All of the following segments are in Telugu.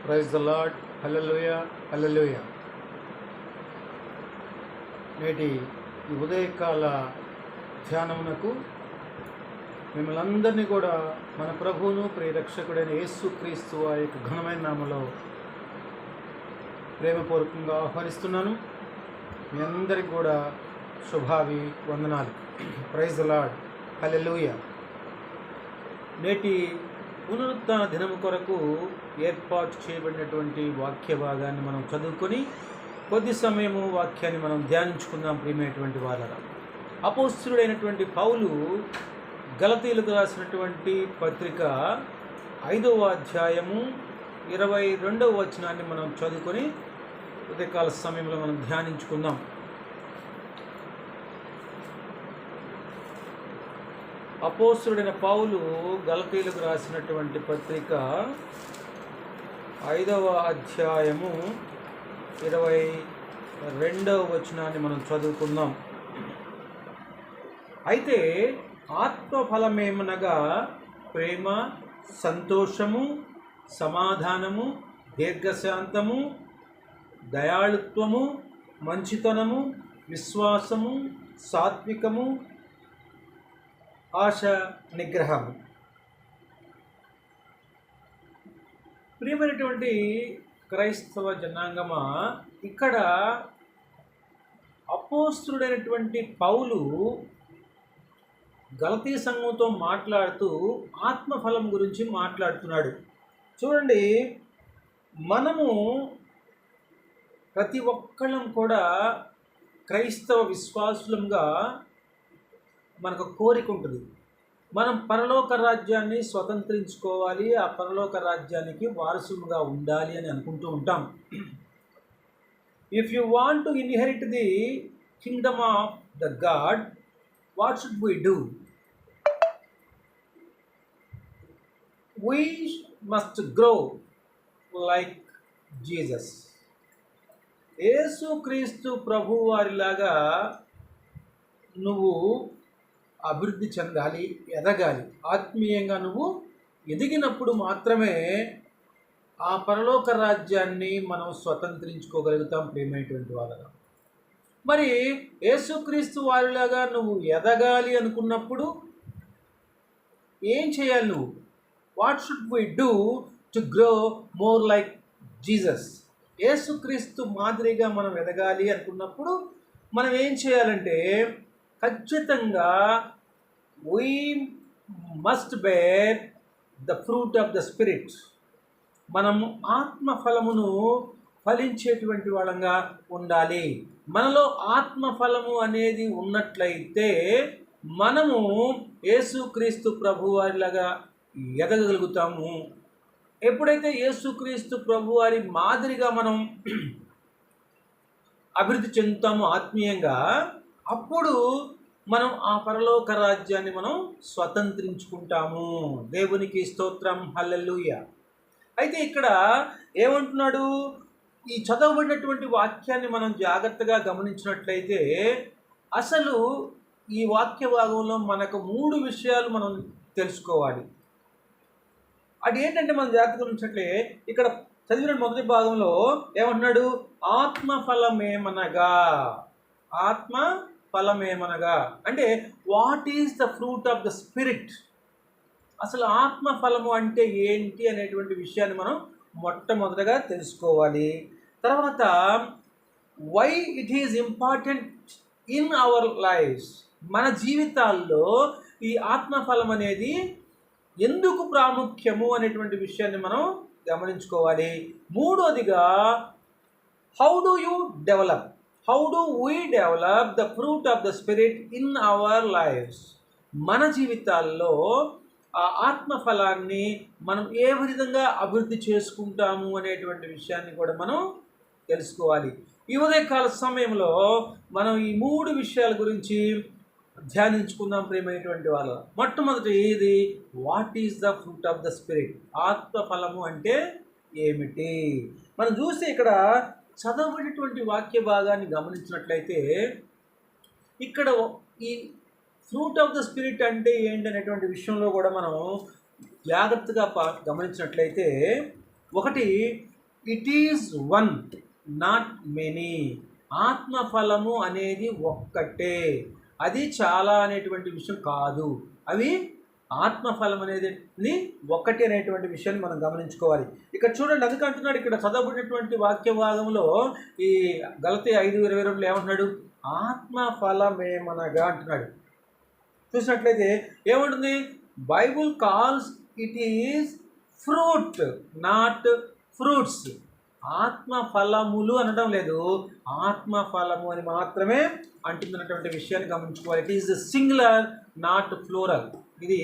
Praise the lord. Hallelujah, hallelujah. నేటి ఈ ఉదయకాల ధ్యానమునకు మిమ్మల్ని అందరినీ కూడా మన ప్రభువును ప్రియరక్షకుడైన యేసుక్రీస్తు వారి యొక్క ఘనమైన నామములో ప్రేమపూర్వకంగా ఆహ్వానిస్తున్నాను. మీ అందరికి కూడా శుభావి వందనాలు. ప్రైజ్ ద లార్డ్, హల్లెలూయా. నేటి పునరుత్థాన దినము కొరకు ఏర్పాటు చేయబడినటువంటి వాక్య భాగాన్ని మనం చదువుకొని కొద్ది సమయము వాక్యాన్ని మనం ధ్యానించుకుందాం. ప్రియమైనటువంటి వారరా, అపోస్తలుడైనటువంటి పౌలు గలతీయులకు రాసినటువంటి పత్రిక 5వ అధ్యాయము 22వ వచనాన్ని మనం చదువుకొని ఉదయకాల సమయంలో మనం ధ్యానించుకుందాం. అపోస్తలుడైన పౌలు గలతీయులకు రాసినటువంటి పత్రిక 5వ అధ్యాయము 22వ వచనాన్ని మనం చదువుకుందాం. అయితే ఆత్మఫలమేమనగా ప్రేమ, సంతోషము, సమాధానము, దీర్ఘశాంతము, దయాళుత్వము, మంచితనము, విశ్వాసము, సాత్వికము, ఆశ నిగ్రహము. ప్రియమైనటువంటి క్రైస్తవ జనాంగమా, ఇక్కడ అపోస్తలుడైనటువంటి పౌలు గలతీ సంఘంతో మాట్లాడుతూ ఆత్మఫలం గురించి మాట్లాడుతున్నాడు. చూడండి, మనము ప్రతి ఒక్కళ్ళం కూడా క్రైస్తవ విశ్వాసులంగా మనకు కోరిక ఉంటుంది. మనం పరలోక రాజ్యాన్ని స్వతంత్రించుకోవాలి, ఆ పరలోక రాజ్యానికి వారసులుగా ఉండాలి అని అనుకుంటూ ఉంటాం. If you want to inherit the kingdom of the God, what should we do? We must grow like Jesus. యేసుక్రీస్తు ప్రభు వారిలాగా నువ్వు అభివృద్ధి చెందాలి, ఎదగాలి. ఆత్మీయంగా నువ్వు ఎదిగినప్పుడు మాత్రమే ఆ పరలోక రాజ్యాన్ని మనం స్వతంత్రించుకోగలుగుతాం. ప్రియమైనటువంటి వాళ్ళగా, మరి యేసుక్రీస్తు వారిలాగా నువ్వు ఎదగాలి అనుకున్నప్పుడు ఏం చేయాలి? నువ్వు what should we do to grow more like Jesus? యేసుక్రీస్తు మాదిరిగా మనం ఎదగాలి అనుకున్నప్పుడు మనం ఏం చేయాలంటే, ఖచ్చితంగా we must bear the fruit of the spirit. మనము ఆత్మఫలమును ఫలించేటువంటి వాళ్ళంగా ఉండాలి. మనలో ఆత్మఫలము అనేది ఉన్నట్లయితే మనము యేసుక్రీస్తు ప్రభు వారిలాగా ఎదగగలుగుతాము. ఎప్పుడైతే యేసుక్రీస్తు ప్రభు వారి మాదిరిగా మనం అభివృద్ధి చెందుతామో ఆత్మీయంగా, అప్పుడు మనం ఆ పరలోక రాజ్యాన్ని మనం స్వతంత్రించుకుంటాము. దేవునికి స్తోత్రం, హల్లెలూయా. అయితే ఇక్కడ ఏమంటున్నాడు? ఈ చదవబడినటువంటి వాక్యాన్ని మనం జాగ్రత్తగా గమనించినట్లయితే అసలు ఈ వాక్య భాగంలో మనకు 3 విషయాలు మనం తెలుసుకోవాలి. అది ఏంటంటే, మనం జాగ్రత్తగా గమనించినట్లే ఇక్కడ చదివిన మొదటి భాగంలో ఏమంటున్నాడు? ఆత్మఫలమేమనగా. ఆత్మఫలమేమనగా అంటే what is the fruit of the spirit? అసలు ఆత్మఫలము అంటే ఏంటి అనేటువంటి విషయాన్ని మనం మొట్టమొదటగా తెలుసుకోవాలి. తర్వాత why it is important in our lives, మన జీవితాల్లో ఈ ఆత్మఫలం అనేది ఎందుకు ప్రాముఖ్యము అనేటువంటి విషయాన్ని మనం గమనించుకోవాలి. మూడోదిగా how do we develop the fruit of the spirit in our lives? మన జీవితాల్లో ఆ ఆత్మఫలాన్ని మనం ఏ విధంగా అభివృద్ధి చేసుకుంటాము అనేటువంటి విషయాన్ని కూడా మనం తెలుసుకోవాలి. ఈ ఉదయకాల సమయంలో మనం ఈ 3 విషయాల గురించి ధ్యానించుకుందాం. ప్రియమైనటువంటి వాళ్ళ, మొట్టమొదటి ఇది what is the fruit of the spirit? ఆత్మఫలము అంటే ఏమిటి? మనం చూస్తే ఇక్కడ చదవబడినటువంటి వాక్య భాగాన్ని గమనించినట్లయితే ఇక్కడ ఈ ఫ్రూట్ ఆఫ్ ద స్పిరిట్ అంటే ఏంటి అనేటువంటి విషయంలో కూడా మనం జాగ్రత్తగా గమనించినట్లయితే, ఒకటి it is one, not many. ఆత్మఫలము అనేది ఒక్కటే, అది చాలా అనేటువంటి విషయం కాదు. అవి ఆత్మఫలం అనేది ఒక్కటి అనేటువంటి విషయాన్ని మనం గమనించుకోవాలి. ఇక్కడ చూడండి, అందుకే అంటున్నాడు ఇక్కడ చదవబడినటువంటి వాక్య భాగంలో ఈ గలతీ 5:22 ఏమంటున్నాడు? ఆత్మఫలమేమనగా అంటున్నాడు. చూసినట్లయితే ఏముంటుంది? Bible calls it is fruit, not fruits. ఆత్మఫలములు అనడం లేదు, ఆత్మఫలము అని మాత్రమే అంటున్నటువంటి విషయాన్ని గమనించుకోవాలి. It is singular, not floral. ఇది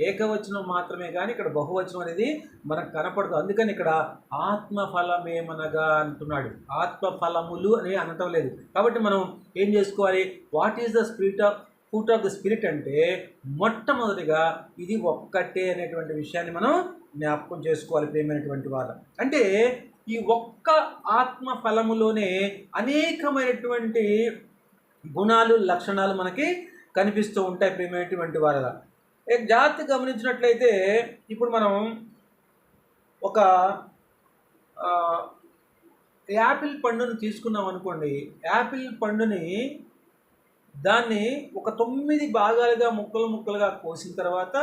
ఏకవచనం మాత్రమే కానీ ఇక్కడ బహువచనం అనేది మనకు కనపడదు. అందుకని ఇక్కడ ఆత్మఫలమేమనగా అంటున్నాడు, ఆత్మఫలములు అని అనటం లేదు. కాబట్టి మనం ఏం చేసుకోవాలి? What is the fruit of the spirit అంటే మొట్టమొదటిగా ఇది ఒక్కటే అనేటువంటి విషయాన్ని మనం జ్ఞాపకం చేసుకోవాలి ప్రియమైనటువంటి వారు. అంటే ఈ ఒక్క ఆత్మ ఫలములోనే అనేకమైనటువంటి గుణాలు, లక్షణాలు మనకి కనిపిస్తూ ఉంటాయి ప్రియమైనటువంటి వారు. జాగ్రత్త గమనించినట్లయితే ఇప్పుడు మనం ఒక యాపిల్ పండుని తీసుకున్నాం అనుకోండి. యాపిల్ పండుని దాన్ని ఒక 9 భాగాలుగా ముక్కలుగా కోసిన తర్వాత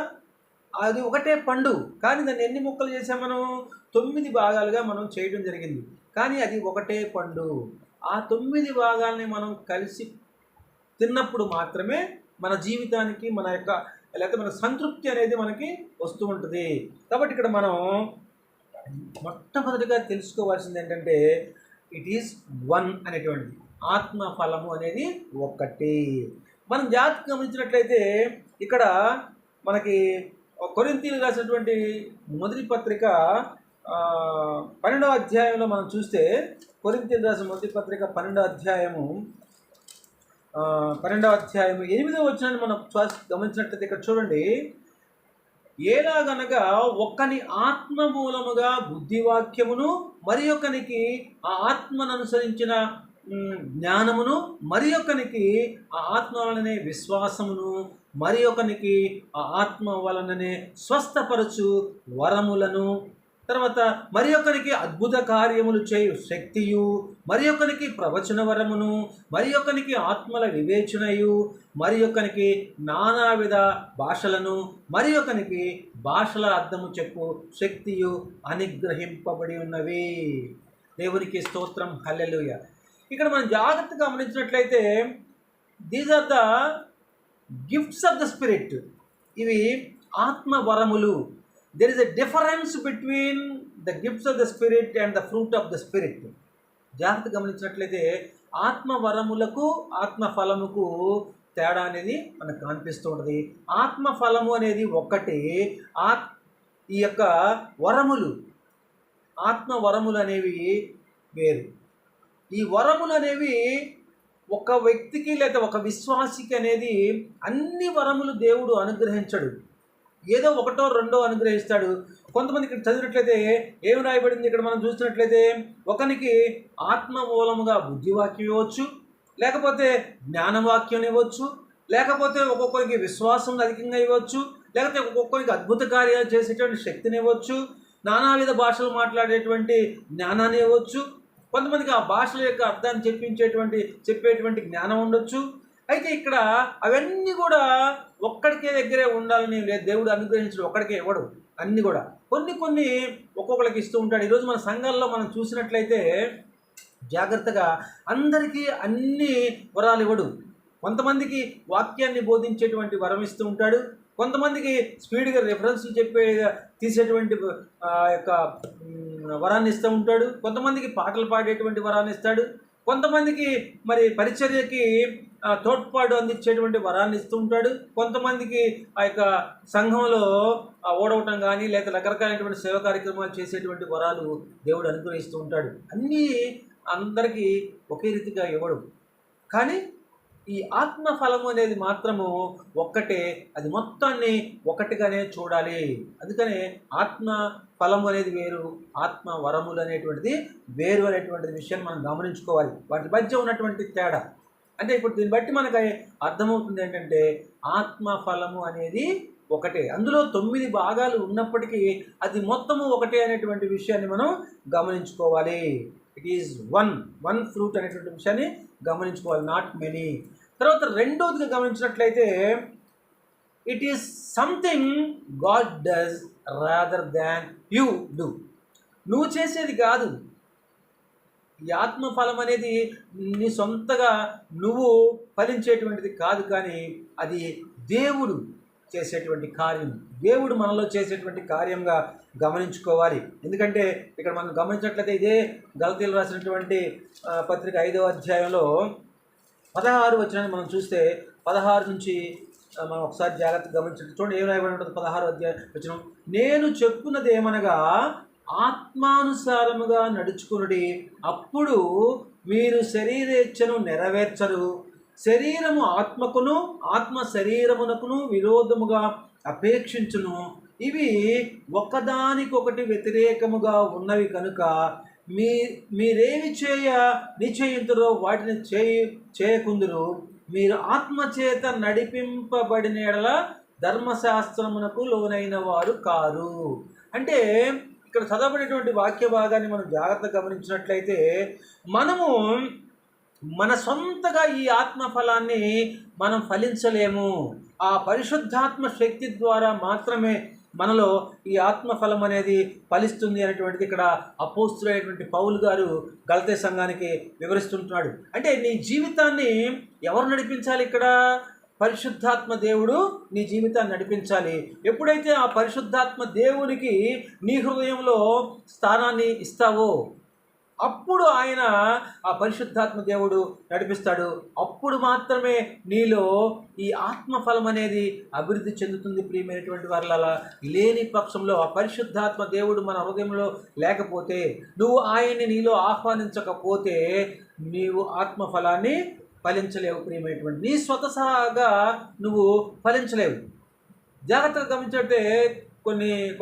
అది ఒకటే పండు, కానీ దాన్ని ఎన్ని ముక్కలు చేసాం మనం? 9 భాగాలుగా మనం చేయడం జరిగింది, కానీ అది ఒకటే పండు. ఆ 9 భాగాల్ని మనం కలిసి తిన్నప్పుడు మాత్రమే మన జీవితానికి మన యొక్క లేకపోతే మన సంతృప్తి అనేది మనకి వస్తూ ఉంటుంది. కాబట్టి ఇక్కడ మనం మొట్టమొదటిగా తెలుసుకోవాల్సింది ఏంటంటే ఇట్ ఈజ్ వన్ అనేటువంటిది. ఆత్మఫలము అనేది ఒక్కటి. మనం జాగ్రత్తగా గమనించినట్లయితే ఇక్కడ మనకి కొరింథీయులకు రాసినటువంటి మొదటి పత్రిక 12వ అధ్యాయంలో మనం చూస్తే, కొరింథీయులకు రాసిన మొదటి పత్రిక 12వ అధ్యాయము 8వ వచనాన్ని మనం గమనించినట్లయితే ఇక్కడ చూడండి, ఏలాగనగా ఒక్కని ఆత్మ మూలముగా బుద్ధివాక్యమును, మరి ఒకనికి ఆ ఆత్మను అనుసరించిన జ్ఞానమును, మరి ఒకనికి ఆ ఆత్మ వలననే విశ్వాసమును, మరి ఒకనికి ఆ ఆత్మ వలననే స్వస్థపరచు వరములను, తర్వాత మరి ఒకరికి అద్భుత కార్యములు చేయు శక్తియు, మరి ఒకరికి ప్రవచన వరమును, మరి ఒకరికి ఆత్మల వివేచనయు, మరి ఒకరికి నానావిధ భాషలను, మరి ఒకరికి భాషల అర్థము చెప్పు శక్తియు అనుగ్రహింపబడి ఉన్నవి. దేవునికి స్తోత్రం, హల్లెలూయా. ఇక్కడ మనం జాగ్రత్తగా గమనించినట్లయితే these are the gifts of the spirit. ఇవి ఆత్మ వరములు. There is a difference between the gifts of the spirit and the fruit of the spirit. జాగ్రత్త గమనించినట్లయితే ఆత్మ వరములకు ఆత్మ ఫలముకు తేడా అనేది మనకు కనిపిస్తూ ఉంటుంది. ఆత్మ ఫలము అనేది ఒక్కటి, ఈ యొక్క వరములు, ఆత్మ వరములు అనేవి వేరు. ఈ వరములు అనేవి ఒక వ్యక్తికి లేదా ఒక విశ్వాసికి అనేది అన్ని వరములు దేవుడు అనుగ్రహించడు, ఏదో ఒకటో రెండో అనుగ్రహిస్తాడు. కొంతమంది ఇక్కడ చదివినట్లయితే ఏమి రాయబడింది, ఇక్కడ మనం చూసినట్లయితే ఒకనికి ఆత్మ మూలముగా బుద్ధివాక్యం ఇవ్వచ్చు, లేకపోతే జ్ఞానవాక్యం ఇవ్వచ్చు, లేకపోతే ఒక్కొక్కరికి విశ్వాసం అధికంగా ఇవ్వచ్చు, లేకపోతే ఒక్కొక్కరికి అద్భుత కార్యాలు చేసేటువంటి శక్తిని ఇవ్వచ్చు, నానావిధ భాషలు మాట్లాడేటువంటి జ్ఞానాన్ని ఇవ్వచ్చు, కొంతమందికి ఆ భాషల యొక్క అర్థాన్ని చెప్పేటువంటి జ్ఞానం ఉండొచ్చు. అయితే ఇక్కడ అవన్నీ కూడా ఒక్కడికే దగ్గరే ఉండాలని లేదు, దేవుడు అనుగ్రహించడు, ఒక్కడికే ఇవ్వడు. అన్నీ కూడా కొన్ని ఒక్కొక్కరికి ఇస్తూ ఉంటాడు. ఈరోజు మన సంఘాల్లో మనం చూసినట్లయితే జాగ్రత్తగా అందరికీ అన్ని వరాలు ఇవ్వడు. కొంతమందికి వాక్యాన్ని బోధించేటువంటి వరం ఇస్తూ ఉంటాడు, కొంతమందికి స్పీడ్గా రెఫరెన్స్లు తీసేటువంటి యొక్క వరాన్ని ఇస్తూ ఉంటాడు, కొంతమందికి పాటలు పాడేటువంటి వరాన్ని ఇస్తాడు, కొంతమందికి మరి పరిచర్యకి తోడ్పాటు అందించేటువంటి వరాన్ని ఇస్తూ ఉంటాడు, కొంతమందికి ఆ యొక్క సంఘంలో ఓడవటం కానీ లేదా రకరకాలైనటువంటి సేవ కార్యక్రమాలు చేసేటువంటి వరాలు దేవుడు అనుగ్రహిస్తూ ఉంటాడు. అన్నీ అందరికీ ఒకే రీతిగా ఇవ్వడు. కానీ ఈ ఆత్మ ఫలము అనేది మాత్రము ఒక్కటే, అది మొత్తాన్ని ఒకటిగానే చూడాలి. అందుకనే ఆత్మ ఫలము అనేది వేరు, ఆత్మ వరములు అనేటువంటిది వేరు అనేటువంటి విషయాన్ని మనం గమనించుకోవాలి. వాటి మధ్య ఉన్నటువంటి తేడా అంటే ఇప్పుడు దీన్ని బట్టి మనకు అర్థమవుతుంది ఏంటంటే ఆత్మ ఫలము అనేది ఒకటే. అందులో 9 భాగాలు ఉన్నప్పటికీ అది మొత్తము ఒకటే అనేటువంటి విషయాన్ని మనం గమనించుకోవాలి. ఇట్ ఈజ్ వన్ ఫ్రూట్ అనేటువంటి విషయాన్ని గమనించుకోవాలి, నాట్ మెనీ. తర్వాత రెండోదిగా గమనించినట్లయితే it is something God does rather than you do. నువ్వు చేసేది కాదు. ఈ ఆత్మఫలం అనేది నీ సొంతగా నువ్వు ఫలించేటువంటిది కాదు, కానీ అది దేవుడు చేసేటువంటి కార్యం, దేవుడు మనలో చేసేటువంటి కార్యంగా గమనించుకోవాలి. ఎందుకంటే ఇక్కడ మనం గమనించినట్లయితే ఇదే గలతీయులు రాసినటువంటి పత్రిక 5వ అధ్యాయంలో 16 వచనాన్ని మనం చూస్తే 16 నుంచి మనం ఒకసారి జాగ్రత్తగా గమనించినట్టు చూడండి ఏం రాయబడి ఉంటుంది. 16వ అధ్యాయం వచనం, నేను చెప్పున్నది ఏమనగా ఆత్మానుసారముగా నడుచుకునుడి, అప్పుడు మీరు శరీరేచ్ఛను నెరవేర్చరు. శరీరము ఆత్మకును, ఆత్మ శరీరమునకును విరోధముగా అపేక్షించును. ఇవి ఒకదానికొకటి వ్యతిరేకముగా ఉన్నవి కనుక మీరేమి నిశ్చయింతురో వాటిని చేయకుందురు. మీరు ఆత్మచేత నడిపింపబడిన యెడల ధర్మశాస్త్రమునకు లోనైన వారు కారు. అంటే ఇక్కడ చదవబడినటువంటి వాక్య భాగాన్ని మనం జాగ్రత్తగా గమనించినట్లయితే మనము మన సొంతగా ఈ ఆత్మఫలాన్ని మనం ఫలించలేము. ఆ పరిశుద్ధాత్మ శక్తి ద్వారా మాత్రమే మనలో ఈ ఆత్మఫలం అనేది ఫలిస్తుంది అనేటువంటిది ఇక్కడ అపోస్తులైనటువంటి పౌలు గారు గలతీ సంఘానికి వివరిస్తుంటున్నాడు. అంటే నీ జీవితాన్ని ఎవరు నడిపించాలి? ఇక్కడ పరిశుద్ధాత్మ దేవుడు నీ జీవితాన్ని నడిపించాలి. ఎప్పుడైతే ఆ పరిశుద్ధాత్మ దేవునికి నీ హృదయంలో స్థానాన్ని ఇస్తావో అప్పుడు ఆయన ఆ పరిశుద్ధాత్మ దేవుడు నడిపిస్తాడు. అప్పుడు మాత్రమే నీలో ఈ ఆత్మఫలం అనేది అభివృద్ధి చెందుతుంది. ప్రియమైనటువంటి వారలారా, లేని పక్షంలో ఆ పరిశుద్ధాత్మ దేవుడు మన హృదయంలో లేకపోతే, నువ్వు ఆయన్ని నీలో ఆహ్వానించకపోతే నీవు ఆత్మఫలాన్ని ఫలించలేవు. ప్రియమైనటువంటి నీ స్వతసాగా నువ్వు ఫలించలేవు. జాగ్రత్తగా గమనించే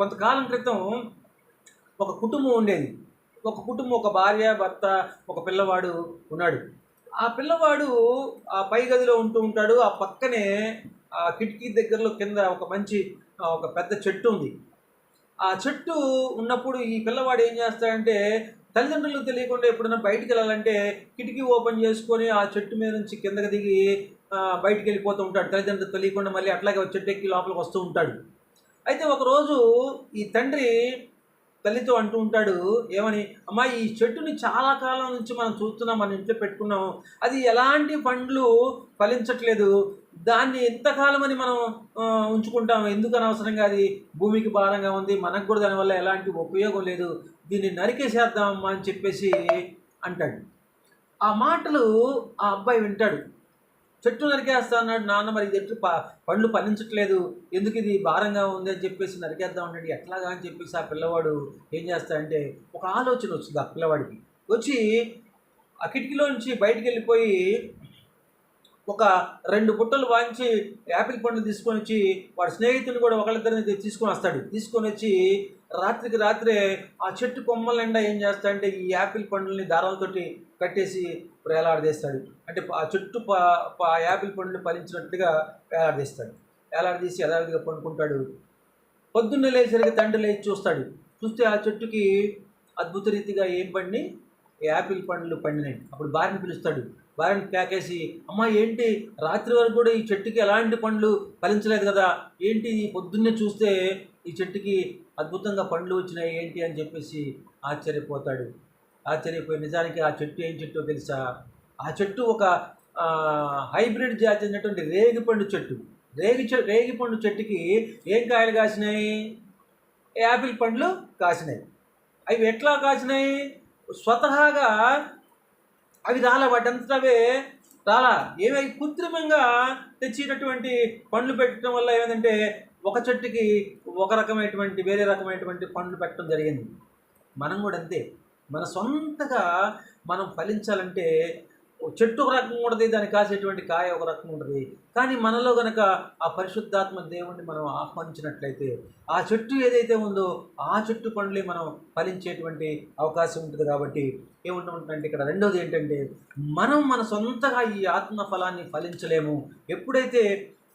కొంతకాలం క్రితం ఒక కుటుంబం ఉండేది. ఒక భార్య, భర్త, ఒక పిల్లవాడు ఉన్నాడు. ఆ పిల్లవాడు ఆ పై గదిలో ఉంటూ ఉంటాడు. ఆ పక్కనే ఆ కిటికీ దగ్గరలో కింద ఒక పెద్ద చెట్టు ఉంది. ఆ చెట్టు ఉన్నప్పుడు ఈ పిల్లవాడు ఏం చేస్తాడంటే, తల్లిదండ్రులకు తెలియకుండా ఎప్పుడైనా బయటికి వెళ్ళాలంటే కిటికీ ఓపెన్ చేసుకొని ఆ చెట్టు మీద నుంచి కిందకి దిగి బయటికి వెళ్ళిపోతూ ఉంటాడు. తల్లిదండ్రులకు తెలియకుండా మళ్ళీ అట్లాగే చెట్టు ఎక్కి లోపలికి వస్తూ ఉంటాడు. అయితే ఒకరోజు ఈ తండ్రి తల్లితో అంటూ ఉంటాడు, ఏమని, అమ్మా, ఈ చెట్టుని చాలా కాలం నుంచి మనం చూస్తున్నాం, మన ఇంట్లో పెట్టుకున్నాం, అది ఎలాంటి పండ్లు ఫలించట్లేదు, దాన్ని ఎంతకాలమని మనం ఉంచుకుంటాం, ఎందుకు అనవసరంగా అది భూమికి భారంగా ఉంది, మనకు కూడా దానివల్ల ఎలాంటి ఉపయోగం లేదు, దీన్ని నరికేసేద్దామమ్మా అని చెప్పేసి అంటాడు. ఆ మాటలు ఆ అబ్బాయి వింటాడు. చెట్టు నరికేస్తా అన్నాడు నాన్న, మరి చెట్టు పండ్లు ఫలించట్లేదు, ఎందుకు ఇది భారంగా ఉంది అని చెప్పేసి నరికేద్దాం అన్నాడు. ఎట్లాగా అని చెప్పేసి ఆ పిల్లవాడు ఏం చేస్తాడంటే, ఒక ఆలోచన వచ్చింది ఆ పిల్లవాడికి. వచ్చి ఆ కిటికీలో నుంచి బయటికి వెళ్ళిపోయి ఒక 2 బుట్టలు వాంచి యాపిల్ పండ్లు తీసుకొని వచ్చి వాడి స్నేహితుని కూడా ఒకళ్ళిద్దరిని తీసుకొని వస్తాడు. తీసుకొని వచ్చి రాత్రికి రాత్రే ఆ చెట్టు కొమ్మల నిండా ఏం చేస్తాడంటే ఈ యాపిల్ పండ్లని దారాలతోటి కట్టేసి వేలాడదీస్తాడు. అంటే ఆ చుట్టూ యాపిల్ పండ్లు ఫలించినట్టుగా వేలాడదీస్తాడు. వేలాడదీసి యథావిధిగా పండుకుంటాడు. పొద్దున్నే లేచేసరికి తండ్రి లేచి చూస్తాడు. చూస్తే ఆ చెట్టుకి అద్భుత రీతిగా ఏం పండి, యాపిల్ పండ్లు పండినాయి. అప్పుడు భార్యని పిలుస్తాడు. భార్యని ప్యాకేసి, అమ్మ ఏంటి రాత్రి వరకు కూడా ఈ చెట్టుకి ఎలాంటి పండ్లు ఫలించలేదు కదా, ఏంటి పొద్దున్నే చూస్తే ఈ చెట్టుకి అద్భుతంగా పండ్లు వచ్చినాయి ఏంటి అని చెప్పేసి ఆశ్చర్యపోతాడు. ఆశ్చర్యపోయి నిజానికి ఆ చెట్టు ఏం చెట్టో తెలుసా? ఆ చెట్టు ఒక హైబ్రిడ్ జాతి అయినటువంటి రేగిపండు చెట్టు. రేగిపండు చెట్టుకి ఏం కాయలు కాసినాయి? యాపిల్ పండ్లు కాసినాయి. అవి ఎట్లా కాసినాయి? స్వతహాగా అవి రాలా, వాటంతటవే రాలా. ఏమై కృత్రిమంగా తెచ్చినటువంటి పండ్లు పెట్టడం వల్ల ఏమైందంటే ఒక చెట్టుకి వేరే రకమైనటువంటి పండ్లు పెట్టడం జరిగింది. మనం కూడా అంతే. మన సొంతగా మనం ఫలించాలంటే చెట్టు ఒక రకంగా ఉంటుంది, దాన్ని కాసేటువంటి కాయ ఒక రకంగా ఉంటుంది. కానీ మనలో కనుక ఆ పరిశుద్ధాత్మ దేవుణ్ణి మనం ఆహ్వానించినట్లయితే ఆ చెట్టు ఏదైతే ఉందో ఆ చెట్టు పండ్లే మనం ఫలించేటువంటి అవకాశం ఉంటుంది. కాబట్టి ఏముంటుందంటే ఇక్కడ రెండోది ఏంటంటే, మన సొంతగా ఈ ఆత్మఫలాన్ని ఫలించలేము. ఎప్పుడైతే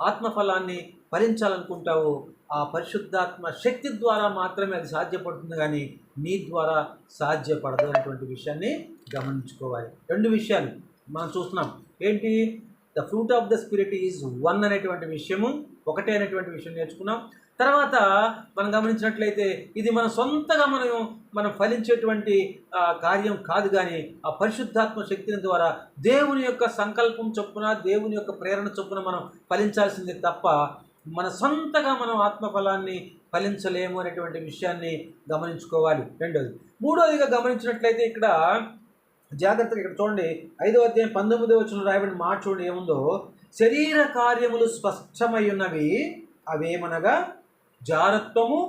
ఆత్మఫలాన్ని ఫలించాలనుకుంటావో ఆ పరిశుద్ధాత్మ శక్తి ద్వారా మాత్రమే అది సాధ్యపడుతుంది, కానీ నీ ద్వారా సాధ్యపడదు అనేటువంటి విషయాన్ని గమనించుకోవాలి. రెండు విషయాలు మనం చూస్తున్నాం. ఏంటి? The fruit of the spirit is one అనేటువంటి విషయము, ఒకటే అనేటువంటి విషయం నేర్చుకున్నాం. తర్వాత మనం గమనించినట్లయితే ఇది మన సొంతగా మనం ఫలించేటువంటి కార్యం కాదు, కానీ ఆ పరిశుద్ధాత్మ శక్తిని ద్వారా దేవుని యొక్క సంకల్పం చొప్పున, దేవుని యొక్క ప్రేరణ చొప్పున మనం ఫలించాల్సిందే తప్ప మన సొంతగా మనం ఆత్మఫలాన్ని ఫలించలేము అనేటువంటి విషయాన్ని గమనించుకోవాలి. రెండోది. మూడోదిగా గమనించినట్లయితే ఇక్కడ జాగ్రత్తగా ఇక్కడ చూడండి, 5వ అధ్యాయం 19వ వచనంలో రాయబడిన మాట చూడండి ఏముందో. శరీర కార్యములు స్పష్టమై ఉన్నవి, అవేమనగా జారత్వము,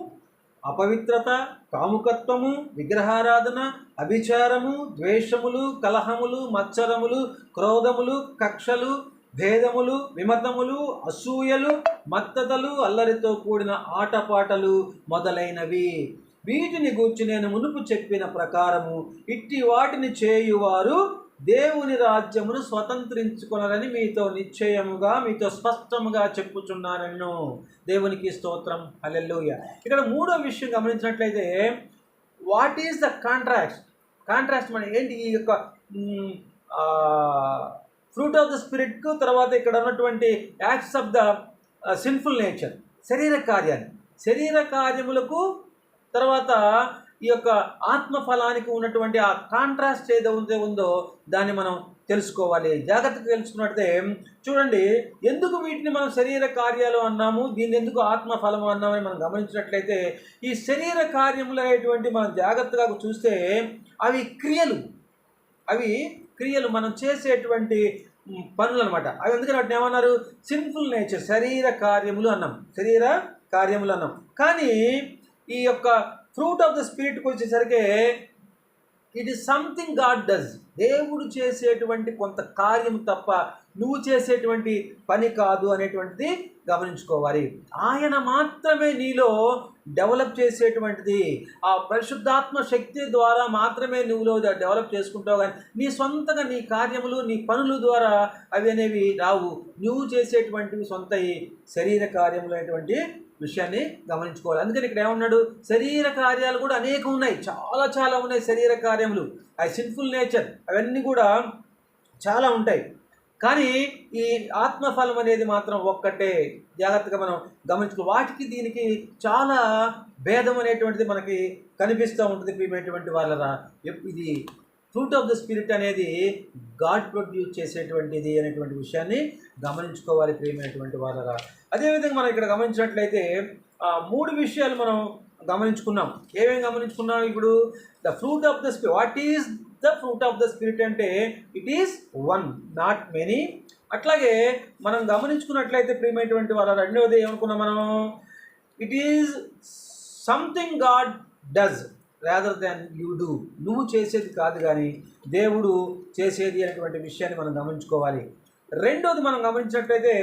అపవిత్రత, కాముకత్వము, విగ్రహారాధన, అభిచారము, ద్వేషములు, కలహములు, మత్సరములు, క్రోధములు, కక్షలు, భేదములు, విమతములు, అసూయలు, మత్తతలు, అల్లరితో కూడిన ఆటపాటలు మొదలైనవి. వీటిని గూర్చి నేను మునుపు చెప్పిన ప్రకారము ఇట్టి వాటిని చేయువారు దేవుని రాజ్యమును స్వతంత్రించుకొనరని మీతో నిశ్చయముగా, మీతో స్పష్టముగా చెప్పుచున్నాను. దేవునికి స్తోత్రం, హల్లెలూయా. ఇక్కడ మూడో విషయం గమనించినట్లయితే, వాట్ ఈజ్ ద కాంట్రాస్ట్ మన ఏంటి? ఈ యొక్క ఫ్రూట్ ఆఫ్ ద స్పిరిట్కు తర్వాత ఇక్కడ ఉన్నటువంటి acts of the sinful nature, శరీర కార్యములకు తర్వాత ఈ యొక్క ఆత్మఫలానికి ఉన్నటువంటి ఆ కాంట్రాస్ట్ ఏదైతే ఉందో దాన్ని మనం తెలుసుకోవాలి. జాగ్రత్తగా తెలుసుకున్నట్టే చూడండి, ఎందుకు వీటిని మనం శరీర కార్యాలు అన్నాము, దీన్ని ఎందుకు ఆత్మఫలము అన్నామని మనం గమనించినట్లయితే, ఈ శరీర కార్యములు అనేటువంటి మనం జాగ్రత్తగా చూస్తే అవి క్రియలు మనం చేసేటువంటి పనులు అనమాట. అవి ఎందుకని వాటిని ఏమన్నారు? సిన్ఫుల్ నేచర్, శరీర కార్యములు అన్నాం. కానీ ఈ యొక్క ఫ్రూట్ ఆఫ్ ద స్పిరిట్కి వచ్చేసరికి it is something God does. దేవుడు చేసేటువంటి కొంత కార్యం తప్ప నువ్వు చేసేటువంటి పని కాదు అనేటువంటిది గమనించుకోవాలి. ఆయన మాత్రమే నీలో డెవలప్ చేసేటువంటిది. ఆ పరిశుద్ధాత్మ శక్తి ద్వారా మాత్రమే నువ్వులో డెవలప్ చేసుకుంటావు, కానీ నీ సొంతగా నీ కార్యములు, నీ పనుల ద్వారా అవి అనేవి రావు. నువ్వు చేసేటువంటివి సొంత శరీర కార్యములు అనేటువంటి విషయాన్ని గమనించుకోవాలి. అందుకని ఇక్కడ ఏమన్నాడు? శరీర కార్యాలు కూడా అనేకం ఉన్నాయి, చాలా ఉన్నాయి శరీర కార్యములు. ఆ సిన్ఫుల్ నేచర్ అవన్నీ కూడా చాలా ఉంటాయి, కానీ ఈ ఆత్మఫలం అనేది మాత్రం ఒక్కటే. జాగ్రత్తగా మనం గమనించుకో. వాటికి దీనికి చాలా భేదం అనేటువంటిది మనకి కనిపిస్తూ ఉంటుంది. ప్రియమైనటువంటి వాళ్ళరా, ఇది ఫ్రూట్ ఆఫ్ ద స్పిరిట్ అనేది గాడ్ ప్రొడ్యూస్ చేసేటువంటిది అనేటువంటి విషయాన్ని గమనించుకోవాలి ప్రియమైనటువంటి వాళ్ళరా. అదేవిధంగా మనం ఇక్కడ గమనించినట్లయితే 3 విషయాలు మనం గమనించుకున్నాం. ఏమేమి గమనించుకున్నాం? ఇప్పుడు the fruit of the spirit. What is the fruit of the spirit అంటే it is one, not many. అట్లాగే మనం గమనించుకున్నట్లయితే ప్రియమైనటువంటి వాళ్ళ రెండవది ఏమనుకున్నాం మనం? It is something God does rather than you do. నువ్వు చేసేది కాదు, కానీ దేవుడు చేసేది అనేటువంటి విషయాన్ని మనం గమనించుకోవాలి. రెండోది మనం గమనించినట్లయితే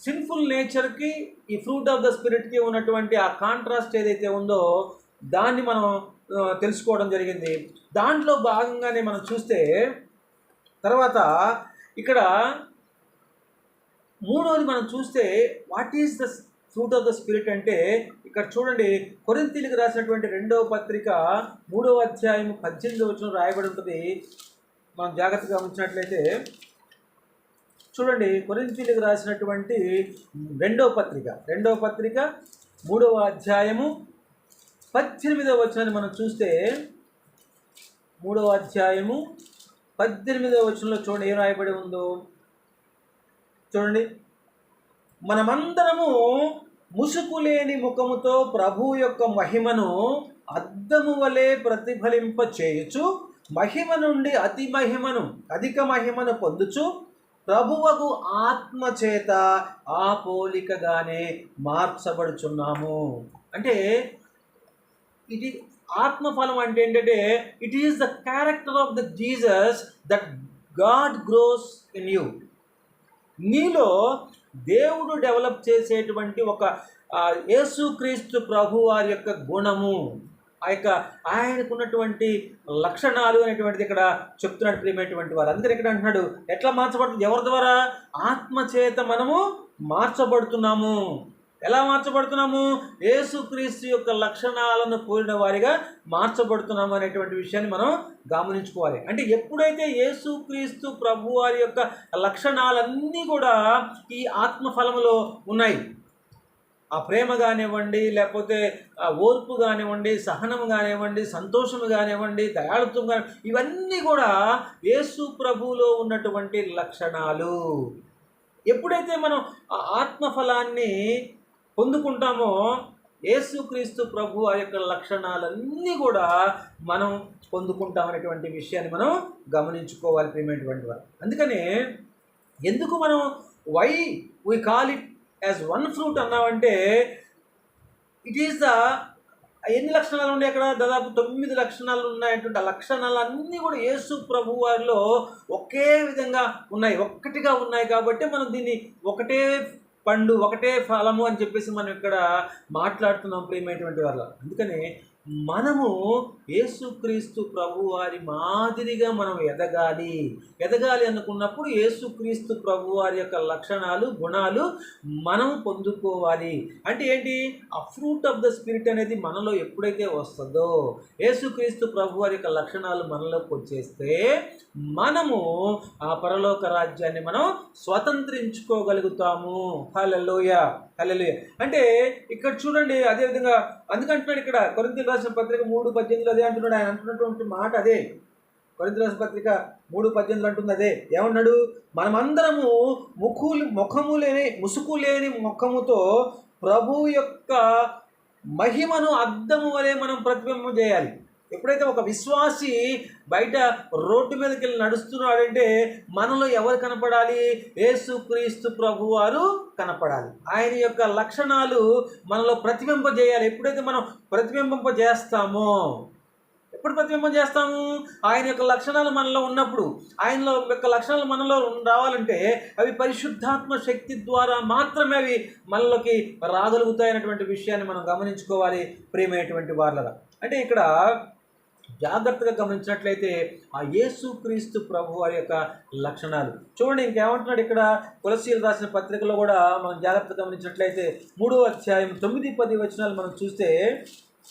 సిన్ఫుల్ నేచర్కి ఈ ఫ్రూట్ ఆఫ్ ద స్పిరిట్కి ఉన్నటువంటి ఆ కాంట్రాస్ట్ ఏదైతే ఉందో దాన్ని మనం తెలుసుకోవడం జరిగింది. దాంట్లో భాగంగానే మనం చూస్తే తర్వాత ఇక్కడ మూడోది మనం చూస్తే what is the fruit of the spirit అంటే ఇక్కడ చూడండి, కొరింథీయులకు రాసినటువంటి 2వ పత్రిక 3వ అధ్యాయం 18వ వచనం రాయబడి ఉంటుంది. మనం జాగ్రత్తగా గమనించినట్లయితే చూడండి, కొరింథీయులకు రాసినటువంటి 2వ పత్రిక 3వ అధ్యాయము 18వ వచనాన్ని మనం చూస్తే 3వ అధ్యాయము 18వ వచనంలో చూడండి ఏం రాయబడి ఉందో. చూడండి, మనమందరము ముసుకులేని ముఖముతో ప్రభు యొక్క మహిమను అద్దము వలె ప్రతిఫలింప చేయుచు, మహిమ నుండి అధిక మహిమను పొందుచు, ప్రభువకు ఆత్మ చేత ఆ పోలికగానే మార్చబడుచున్నాము. అంటే ఇది ఆత్మఫలం అంటే ఏంటంటే it is the character of the Jesus that God grows in you. నీలో దేవుడు డెవలప్ చేసేటువంటి ఒక యేసుక్రీస్తు ప్రభు వారి యొక్క గుణము, ఆ యొక్క ఆయనకున్నటువంటి లక్షణాలు అనేటువంటిది ఇక్కడ చెప్తున్నాడు ప్రియమైనటువంటి వారు. అందుకని ఇక్కడ అంటున్నాడు ఎట్లా మార్చబడుతుంది? ఎవరి ద్వారా? ఆత్మచేత మనము మార్చబడుతున్నాము. ఎలా మార్చబడుతున్నాము? యేసుక్రీస్తు యొక్క లక్షణాలను పోలిన వారిగా మార్చబడుతున్నాము అనేటువంటి విషయాన్ని మనం గమనించుకోవాలి. అంటే ఎప్పుడైతే యేసుక్రీస్తు ప్రభు వారి యొక్క లక్షణాలన్నీ కూడా ఈ ఆత్మఫలములో ఉన్నాయి, ఆ ప్రేమ కానివ్వండి, లేకపోతే ఆ ఓర్పు కానివ్వండి, సహనం కానివ్వండి, సంతోషం కానివ్వండి, దయాళుత్వం కాని, ఇవన్నీ కూడా యేసు ప్రభువులో ఉన్నటువంటి లక్షణాలు. ఎప్పుడైతే మనం ఆ ఆత్మఫలాన్ని పొందుకుంటామో యేసుక్రీస్తు ప్రభు ఆ యొక్క లక్షణాలన్నీ కూడా మనం పొందుకుంటామనేటువంటి విషయాన్ని మనం గమనించుకోవాలి ప్రియమైనటువంటి వారు. అందుకనే ఎందుకు మనం why we call it as one fruit అన్నామంటే, ఇట్ ఈస్ ద ఎన్ని లక్షణాలు ఉన్నాయి అక్కడ? దాదాపు 9 లక్షణాలు ఉన్నాయంటే ఆ లక్షణాలు అన్నీ కూడా యేసు ప్రభు వారిలో ఒకే విధంగా ఉన్నాయి, ఒక్కటిగా ఉన్నాయి. కాబట్టి మనం దీన్ని ఒకటే పండు ఒకటే ఫలము అని చెప్పేసి మనం ఇక్కడ మాట్లాడుతున్నాం ప్రియమైనటువంటి వాళ్ళ. అందుకనే మనము యేసుక్రీస్తు ప్రభు వారి మాదిరిగా మనం ఎదగాలి అనుకున్నప్పుడు యేసుక్రీస్తు ప్రభు వారి యొక్క లక్షణాలు, గుణాలు మనం పొందుకోవాలి. అంటే ఏంటి? ఆ ఫ్రూట్ ఆఫ్ ద స్పిరిట్ అనేది మనలో ఎప్పుడైతే వస్తుందో, యేసుక్రీస్తు ప్రభు వారి యొక్క లక్షణాలు మనలోకి వచ్చేస్తే మనము ఆ పరలోక రాజ్యాన్ని మనం స్వతంత్రించుకోగలుగుతాము. హల్లెలూయా, హల్లెలూయా. అంటే ఇక్కడ చూడండి, అదేవిధంగా అందుకంటున్నాడు ఇక్కడ కొరింథీయులకు రాసిన పత్రిక 3:18 అదే అంటున్నాడు. ఆయన అంటున్నటువంటి మాట అదే. కొరింథీయులకు రాసిన పత్రిక 3:18 అంటుంది అదే. ఏమన్నాడు? మనమందరము ముసుకు లేని ముఖముతో ప్రభువు యొక్క మహిమను అద్దము వలె మనం ప్రతిబింబం చేయాలి. ఎప్పుడైతే ఒక విశ్వాసి బయట రోడ్డు మీదకి వెళ్ళి నడుస్తున్నాడంటే మనలో ఎవరు కనపడాలి? యేసుక్రీస్తు ప్రభు వారు కనపడాలి. ఆయన యొక్క లక్షణాలు మనలో ప్రతిబింబజేయాలి. ఎప్పుడైతే మనం ప్రతిబింబింపజేస్తామో, ఎప్పుడు ప్రతిబింబం ఆయన యొక్క లక్షణాలు మనలో ఉన్నప్పుడు. ఆయన యొక్క లక్షణాలు మనలో రావాలంటే అవి పరిశుద్ధాత్మ శక్తి ద్వారా మాత్రమే అవి మనలోకి రాగలుగుతాయనేటువంటి విషయాన్ని మనం గమనించుకోవాలి ప్రియమైనటువంటి వాళ్ళ. అంటే ఇక్కడ జాగ్రత్తగా గమనించినట్లయితే ఆ యేసుక్రీస్తు ప్రభు వారి యొక్క లక్షణాలు చూడండి. ఇంకేమంటున్నాడు ఇక్కడ? కొలస్సీయులకు రాసిన పత్రికలో కూడా మనం జాగ్రత్తగా గమనించినట్లయితే 3వ అధ్యాయం 9-10 వచనాలు మనం చూస్తే,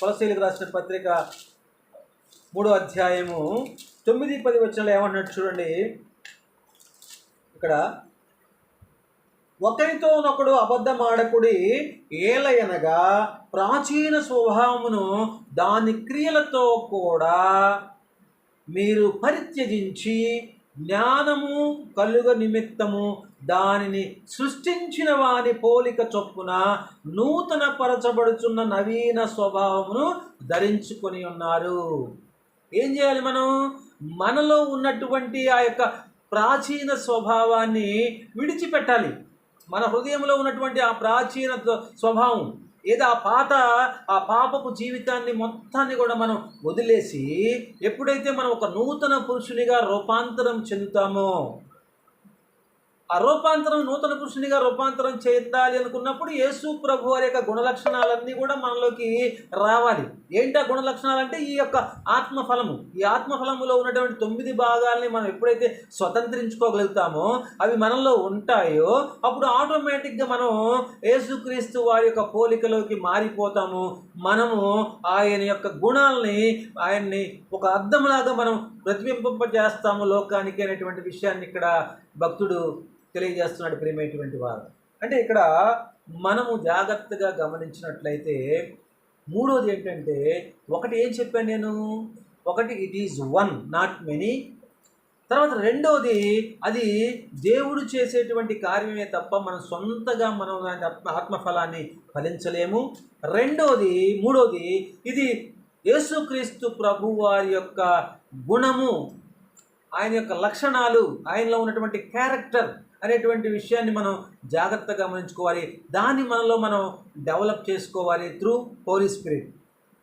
కొలస్సీయులకు రాసిన పత్రిక 3వ అధ్యాయము 9-10 వచనాలు ఏమంటున్నాడు చూడండి. ఇక్కడ ఒకరితోనొకడు అబద్ధమాడకుడి, ఏలయనగా ప్రాచీన స్వభావమును దాని క్రియలతో కూడా మీరు పరిత్యజించి జ్ఞానము కలుగ నిమిత్తము దానిని సృష్టించిన వాని పోలిక చొప్పున నూతన పరచబడుచున్న నవీన స్వభావమును ధరించుకొని ఉన్నారు. ఏం చేయాలి? మనలో ఉన్నటువంటి ఆ యొక్క ప్రాచీన స్వభావాన్ని విడిచిపెట్టాలి. మన హృదయంలో ఉన్నటువంటి ఆ ప్రాచీన స్వభావం ఏదో ఆ పాపపు జీవితాన్ని మొత్తాన్ని కూడా మనం వదిలేసి ఎప్పుడైతే మనం ఒక నూతన పురుషునిగా రూపాంతరం చెందుతామో, ఆ నూతన పురుషునిగా రూపాంతరం చెందాలి అనుకున్నప్పుడు యేసు ప్రభు వారి యొక్క గుణలక్షణాలన్నీ కూడా మనలోకి రావాలి. ఏంటి ఆ గుణలక్షణాలు అంటే? ఈ యొక్క ఆత్మఫలము. ఈ ఆత్మఫలములో ఉన్నటువంటి 9 భాగాల్ని మనం ఎప్పుడైతే స్వతంత్రించుకోగలుగుతామో, అవి మనలో ఉంటాయో, అప్పుడు ఆటోమేటిక్గా మనం యేసుక్రీస్తు వారి యొక్క పోలికలోకి మారిపోతాము. మనము ఆయన యొక్క గుణాలని, ఆయన్ని ఒక అద్దంలాగా మనం ప్రతిబింబింపజేస్తాము లోకానికి అనేటువంటి విషయాన్ని ఇక్కడ భక్తుడు తెలియజేస్తున్నాడు ప్రియమైనటువంటి వారు. అంటే ఇక్కడ మనము జాగ్రత్తగా గమనించినట్లయితే మూడోది ఏంటంటే, ఒకటి ఏం చెప్పాను నేను? ఒకటి it is one, not many. తర్వాత రెండోది అది దేవుడు చేసేటువంటి కార్యమే తప్ప మనం సొంతగా మనం ఆత్మఫలాన్ని ఫలించలేము. మూడోది ఇది యేసుక్రీస్తు ప్రభు వారి యొక్క గుణము, ఆయన యొక్క లక్షణాలు, ఆయనలో ఉన్నటువంటి క్యారెక్టర్ అనేటువంటి విషయాన్ని మనం జాగ్రత్తగా గమనించుకోవాలి. దాన్ని మనలో మనం డెవలప్ చేసుకోవాలి త్రూ హోలీ స్పిరిట్,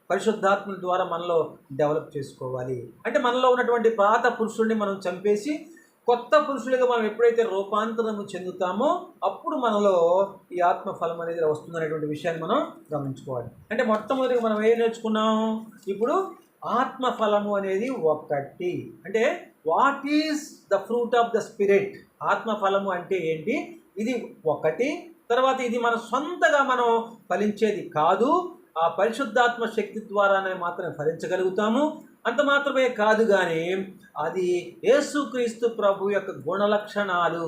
పరిశుద్ధాత్మ ద్వారా మనలో డెవలప్ చేసుకోవాలి. అంటే మనలో ఉన్నటువంటి పాత పురుషుడిని మనం చంపేసి కొత్త పురుషుడిగా మనం ఎప్పుడైతే రూపాంతరం చెందుతామో అప్పుడు మనలో ఈ ఆత్మఫలం అనేది వస్తుందనేటువంటి విషయాన్ని మనం గమనించుకోవాలి. అంటే మొట్టమొదటిగా మనం ఏం నేర్చుకున్నాం? ఇప్పుడు ఆత్మఫలము అనేది ఒకటి. అంటే what is the fruit of the spirit? ఆత్మఫలము అంటే ఏంటి? ఇది ఒకటి. తర్వాత ఇది మన సొంతగా మనం ఫలించేది కాదు, ఆ పరిశుద్ధాత్మ శక్తి ద్వారానే మాత్రమే ఫలించగలుగుతాము. అంత మాత్రమే కాదు కానీ అది యేసుక్రీస్తు ప్రభు యొక్క గుణలక్షణాలు.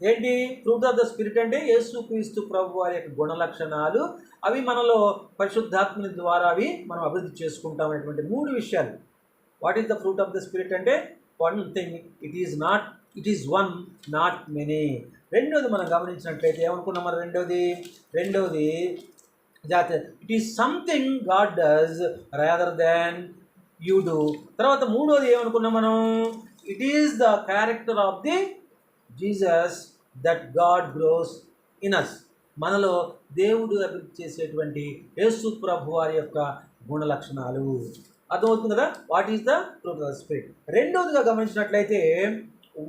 ఏంటి ఫ్రూట్ ఆఫ్ ద స్పిరిట్ అంటే యేసుక్రీస్తు ప్రభు వారి యొక్క గుణలక్షణాలు. అవి మనలో పరిశుద్ధాత్మని ద్వారా అవి మనం అభివృద్ధి చేసుకుంటాం అనేటువంటి 3 విషయాలు. What is the fruit of the spirit అంటే one thing, it is one not many. రెండోది మనం గమనించినట్లయితే ఏమనుకున్నాం మనం రెండవది it is something God does rather than you do. తర్వాత మూడోది ఏమనుకున్నాం మనం, it is the character of the Jesus that God grows in us. మనలో దేవుడు అభివృద్ధి చేసేటువంటి యేసు ప్రభు వారి యొక్క గుణ లక్షణాలు. అర్థమవుతుంది కదా, what is the fruit of the spirit. రెండవదిగా గమనించినట్లయితే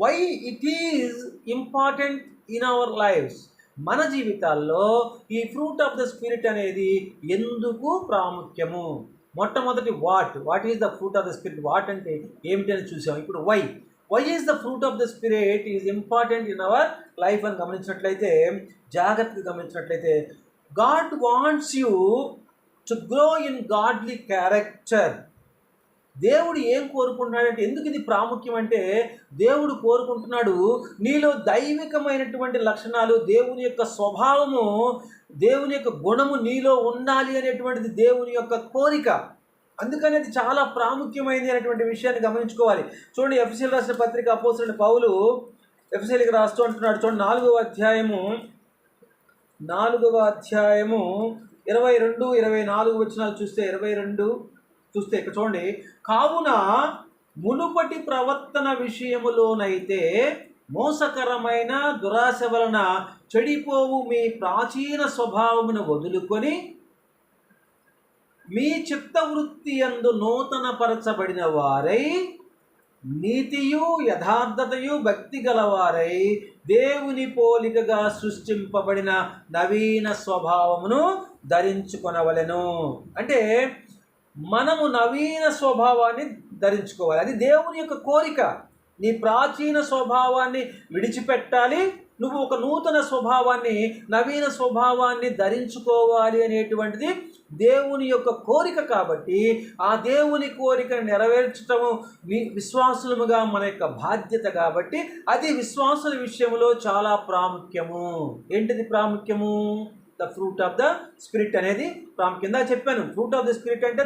why it is important in our lives. మన జీవితాల్లో ఈ ఫ్రూట్ ఆఫ్ ద స్పిరిట్ అనేది ఎందుకు ప్రాముఖ్యము. మొట్టమొదటి what is the fruit of the spirit, what అంటే ఏమిటి అని చూసాం. ఇప్పుడు why is the fruit of the spirit is important in our life అని గమనించినట్లయితే, జాగ్రత్తగా గమనించినట్లయితే, God wants you to grow in godly character. దేవుడు ఏం కోరుకుంటున్నాడంటే, ఎందుకు ఇది ప్రాముఖ్యం అంటే, దేవుడు కోరుకుంటున్నాడు నీలో దైవికమైనటువంటి లక్షణాలు, దేవుని యొక్క స్వభావము, దేవుని యొక్క గుణము నీలో ఉండాలి అనేటువంటిది దేవుని యొక్క కోరిక. అందుకని అది చాలా ప్రాముఖ్యమైనది అనేటువంటి విషయాన్ని గమనించుకోవాలి. చూడండి, ఎఫెసీయులకు రాసిన పత్రిక అపోస్తలుడైన పౌలు ఎఫెసీయులకు రాస్తూ అంటున్నాడు. చూడండి, 4వ అధ్యాయము 22-24 వచనాలు చూస్తే, 22 చూస్తే ఇక్కడ చూడండి, కావున మునుపటి ప్రవర్తన విషయములోనైతే మోసకరమైన దురాశ వలన చెడిపోవు మీ ప్రాచీన స్వభావమును వదులుకొని మీ చిత్తవృత్తి యందు నూతన పరచబడిన వారై నీతియు యథార్థతయు భక్తి గలవారై దేవుని పోలికగా సృష్టింపబడిన నవీన స్వభావమును ధరించుకొనవలెను. అంటే మనము నవీన స్వభావాన్ని ధరించుకోవాలి. అది దేవుని యొక్క కోరిక. నీ ప్రాచీన స్వభావాన్ని విడిచిపెట్టాలి, నువ్వు ఒక నూతన స్వభావాన్ని, నవీన స్వభావాన్ని ధరించుకోవాలి అనేటువంటిది దేవుని యొక్క కోరిక. కాబట్టి ఆ దేవుని కోరికను నెరవేర్చటము విశ్వాసులముగా మన యొక్క బాధ్యత. కాబట్టి అది విశ్వాసుల విషయంలో చాలా ప్రాముఖ్యము. ఏంటిది ప్రాముఖ్యము? The fruit of the spirit అనేది ప్రాముఖ్యంగా చెప్పాను. ఫ్రూట్ ఆఫ్ ద స్పిరిట్ అంటే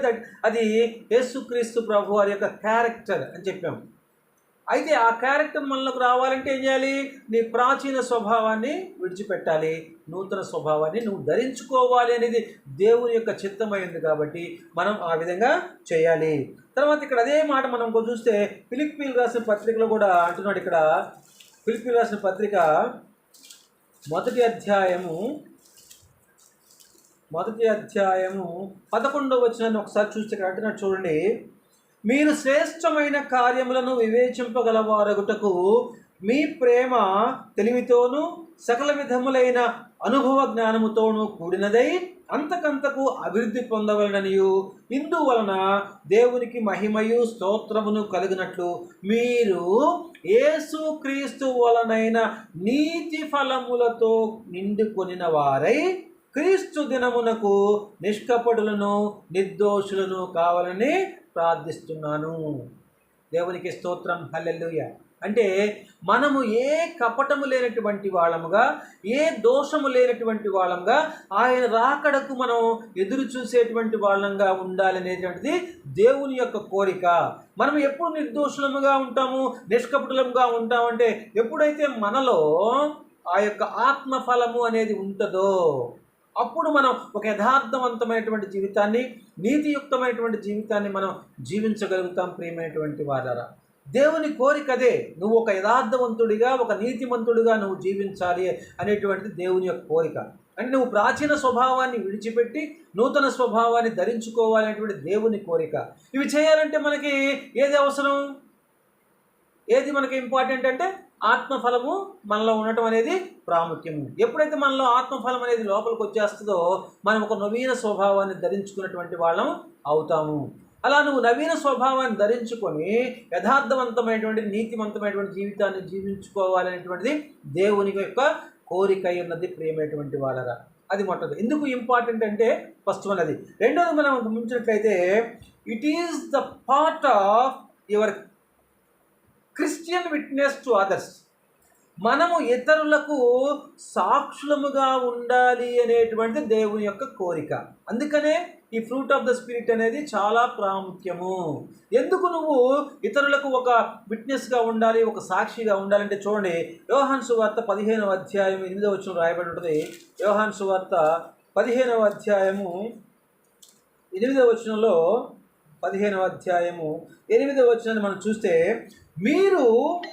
అది యేసుక్రీస్తు ప్రభు వారి యొక్క క్యారెక్టర్ అని చెప్పాము. అయితే ఆ క్యారెక్టర్ మనలోకి రావాలంటే ఏం చేయాలి? నీ ప్రాచీన స్వభావాన్ని విడిచిపెట్టాలి, నూతన స్వభావాన్ని నువ్వు ధరించుకోవాలి అనేది దేవుని యొక్క చిత్తమైంది. కాబట్టి మనం ఆ విధంగా చేయాలి. తర్వాత ఇక్కడ అదే మాట మనం చూస్తే ఫిలిప్పీయులకు రాసిన పత్రికలో కూడా అంటున్నాడు. ఇక్కడ ఫిలిప్పీయులకు రాసిన పత్రిక 1వ అధ్యాయము 11వ వచనాన్ని ఒకసారి చూస్తే ఇక్కడ అంటున్నాడు. చూడండి, మీరు శ్రేష్టమైన కార్యములను వివేచింపగలవారగుటకు మీ ప్రేమ తెలివితోనూ సకల విధములైన అనుభవ జ్ఞానముతోనూ కూడినదై అంతకంతకు అభివృద్ధి పొందవలననియు, ఇందువలన దేవునికి మహిమయు స్తోత్రమును కలిగినట్లు మీరు యేసుక్రీస్తు వలనైన నీతి ఫలములతో నిండుకొనిన వారై క్రీస్తు దినమునకు నిష్కపటులను నిర్దోషులను కావాలని ప్రార్థిస్తున్నాను. దేవునికి స్తోత్రం, హల్లెలూయా. అంటే మనము ఏ కపటము లేనటువంటి వాళ్ళముగా, ఏ దోషము లేనటువంటి వాళ్ళంగా, ఆయన రాకడకు మనం ఎదురు చూసేటువంటి వాళ్ళంగా ఉండాలనేటువంటిది దేవుని యొక్క కోరిక. మనం ఎప్పుడు నిర్దోషులముగా ఉంటాము, నిష్కపటులముగా ఉంటామంటే ఎప్పుడైతే మనలో ఆ యొక్క ఆత్మఫలము అనేది ఉంటుందో అప్పుడు మనం ఒక యథార్థవంతమైనటువంటి జీవితాన్ని, నీతియుక్తమైనటువంటి జీవితాన్ని మనం జీవించగలుగుతాం. ప్రియమైనటువంటి వారారా, దేవుని కోరిక అదే. నువ్వు ఒక యథార్థవంతుడిగా, ఒక నీతిమంతుడిగా నువ్వు జీవించాలి అనేటువంటిది దేవుని యొక్క కోరిక. అంటే నువ్వు ప్రాచీన స్వభావాన్ని విడిచిపెట్టి నూతన స్వభావాన్ని ధరించుకోవాలనేటువంటి దేవుని కోరిక. ఇవి చేయాలంటే మనకి ఏది అవసరం? ఏది మనకి ఇంపార్టెంట్ అంటే ఆత్మఫలము మనలో ఉండటం అనేది ప్రాముఖ్యము. ఎప్పుడైతే మనలో ఆత్మఫలం అనేది లోపలికి వచ్చేస్తుందో మనం ఒక నవీన స్వభావాన్ని ధరించుకున్నటువంటి వాళ్ళం అవుతాము. అలా నువ్వు నవీన స్వభావాన్ని ధరించుకొని యథార్థవంతమైనటువంటి నీతివంతమైనటువంటి జీవితాన్ని జీవించుకోవాలనేటువంటిది దేవుని యొక్క కోరిక అయి ఉన్నది ప్రియమైనటువంటి వాళ్ళరా. అది మొట్టది. ఎందుకు ఇంపార్టెంట్ అంటే ఫస్ట్ వన్ అది. రెండోది మనం గమనించినట్లయితే it is the part of your Christian witness to others. మనము ఇతరులకు సాక్షులముగా ఉండాలి అనేటువంటి దేవుని యొక్క కోరిక. అందుకనే ఈ ఫ్రూట్ ఆఫ్ ద స్పిరిట్ అనేది చాలా ప్రాముఖ్యము. ఎందుకు నువ్వు ఇతరులకు ఒక విట్నెస్గా ఉండాలి, ఒక సాక్షిగా ఉండాలంటే చూడండి, యోహాను సువార్త 15వ అధ్యాయం 8వ వచనం రాయబడి ఉంటుంది. యోహాను సువార్త 15వ అధ్యాయము 8వ వచనంలో 15వ అధ్యాయము 8వ వచనాన్ని మనం చూస్తే, మీరు